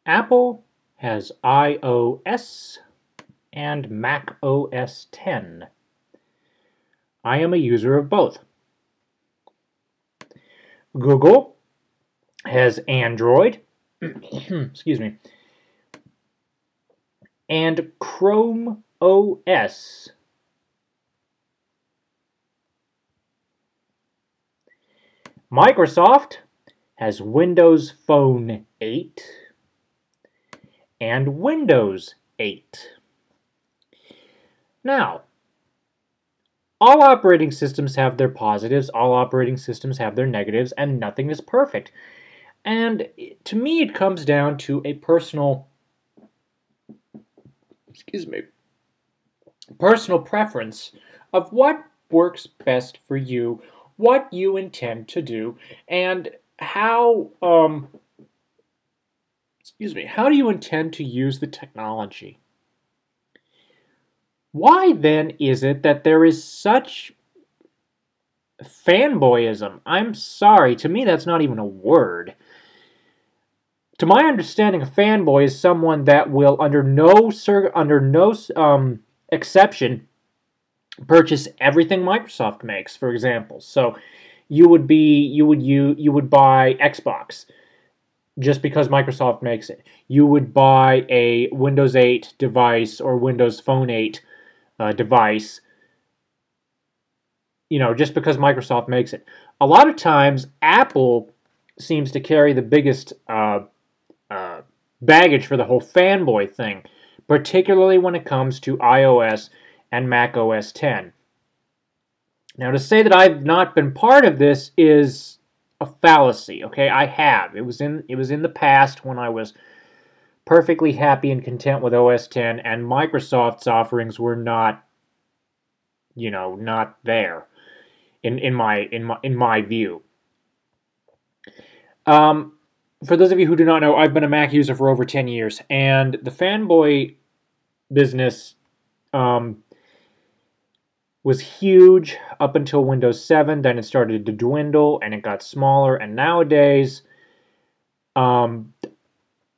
Apple has iOS and Mac OS X. I am a user of both. Google has Android, excuse me, and Chrome OS. Microsoft has Windows Phone 8 and Windows 8. Now, all operating systems have their positives, all operating systems have their negatives, and nothing is perfect. And to me, it comes down to a personal preference of what works best for you, what you intend to do, and how how do you intend to use the technology? Why then is it that there is such fanboyism? I'm sorry, to me that's not even a word. To my understanding, a fanboy is someone that will, under no exception, purchase everything Microsoft makes. For example, so you would buy Xbox just because Microsoft makes it. You would buy a Windows 8 device or Windows Phone 8 device, just because Microsoft makes it. A lot of times, Apple seems to carry the biggest baggage for the whole fanboy thing, particularly when it comes to iOS and Mac OS X. Now, to say that I've not been part of this is a fallacy. Okay, I have. It was in the past when I was perfectly happy and content with OS X, and Microsoft's offerings were not, not there in my view. For those of you who do not know, I've been a Mac user for over 10 years, and the fanboy business was huge up until Windows 7. Then it started to dwindle, and it got smaller. And nowadays,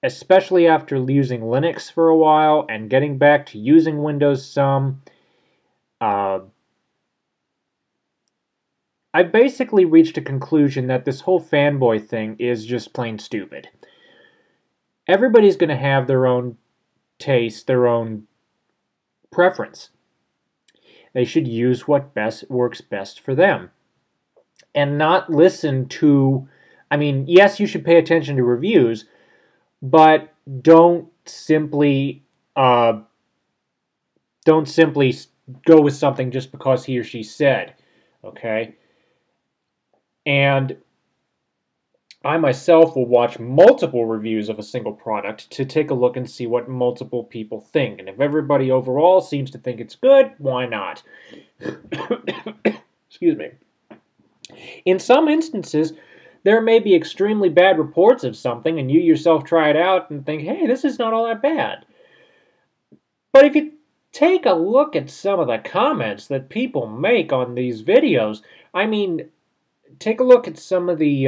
especially after using Linux for a while and getting back to using Windows some, I've basically reached a conclusion that this whole fanboy thing is just plain stupid. Everybody's going to have their own taste, their own preference. They should use what works best for them. And not listen to, yes, you should pay attention to reviews, but don't simply go with something just because he or she said, okay? And I myself will watch multiple reviews of a single product to take a look and see what multiple people think. And if everybody overall seems to think it's good, why not? Excuse me. In some instances, there may be extremely bad reports of something, and you yourself try it out and think, hey, this is not all that bad. But if you take a look at some of the comments that people make on these videos, take a look at some of the,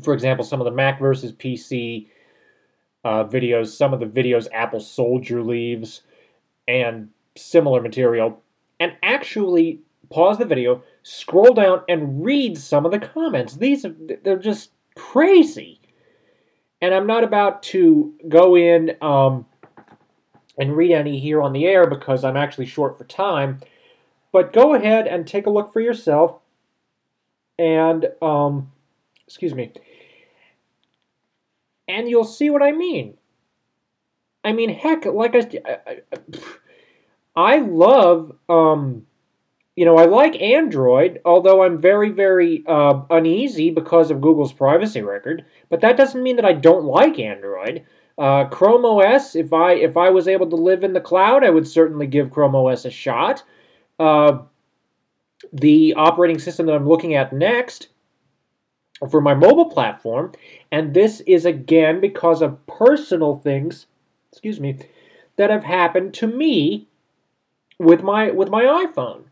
for example, some of the Mac versus PC videos, some of the videos Apple Soldier leaves, and similar material, and actually pause the video, scroll down, and read some of the comments. They're just crazy. And I'm not about to go in and read any here on the air because I'm actually short for time, but go ahead and take a look for yourself. And, and you'll see what I mean. Heck, like I love, I like Android, although I'm very, very uneasy because of Google's privacy record. But that doesn't mean that I don't like Android. Chrome OS, if I was able to live in the cloud, I would certainly give Chrome OS a shot. The operating system that I'm looking at next for my mobile platform, and this is again because of personal things, that have happened to me with my iPhone.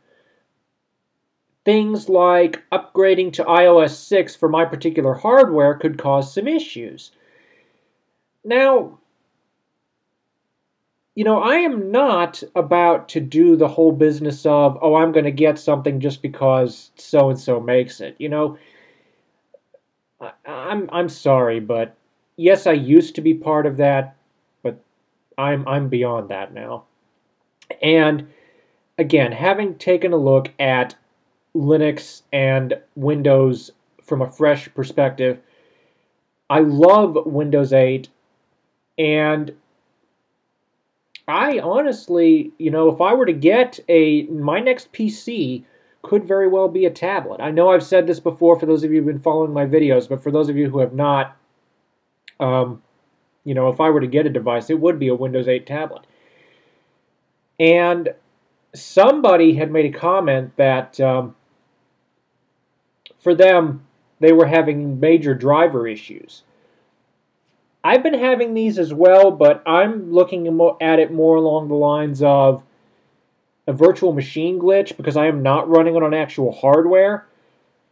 Things like upgrading to iOS 6 for my particular hardware could cause some issues. Now, I am not about to do the whole business of, oh, I'm going to get something just because so and so makes it. I'm sorry, but yes, I used to be part of that, but I'm beyond that now. And again, having taken a look at Linux and Windows from a fresh perspective, I love Windows 8, and I honestly, if I were to get my next PC could very well be a tablet. I know I've said this before for those of you who've been following my videos, but for those of you who have not, um, if I were to get a device, it would be a Windows 8 tablet. And somebody had made a comment that for them, they were having major driver issues. I've been having these as well, but I'm looking at it more along the lines of a virtual machine glitch because I am not running it on actual hardware.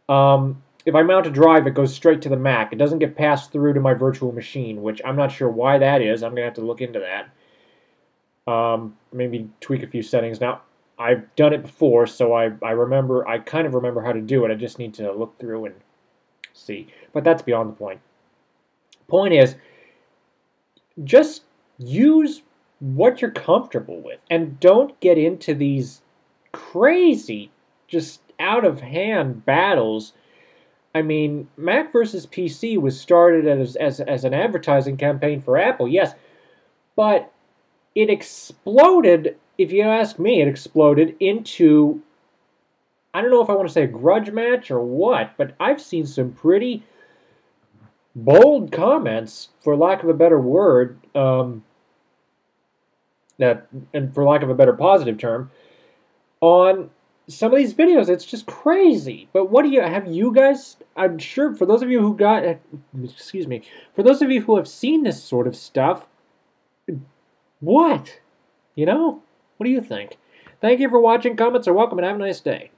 If I mount a drive, it goes straight to the Mac. It doesn't get passed through to my virtual machine, which I'm not sure why that is. I'm going to have to look into that. Maybe tweak a few settings. Now, I've done it before, so I kind of remember how to do it. I just need to look through and see. But that's beyond the point. Point is, just use what you're comfortable with and don't get into these crazy, just out of hand battles. I mean, Mac versus PC was started as an advertising campaign for Apple, yes, but it exploded, if you ask me, it exploded into, I don't know if I want to say a grudge match or what, but I've seen some pretty bold comments, for lack of a better word, and for lack of a better positive term, on some of these videos. It's just crazy. But what do you guys, I'm sure for those of you who for those of you who have seen this sort of stuff, what? What do you think? Thank you for watching. Comments are welcome, and have a nice day.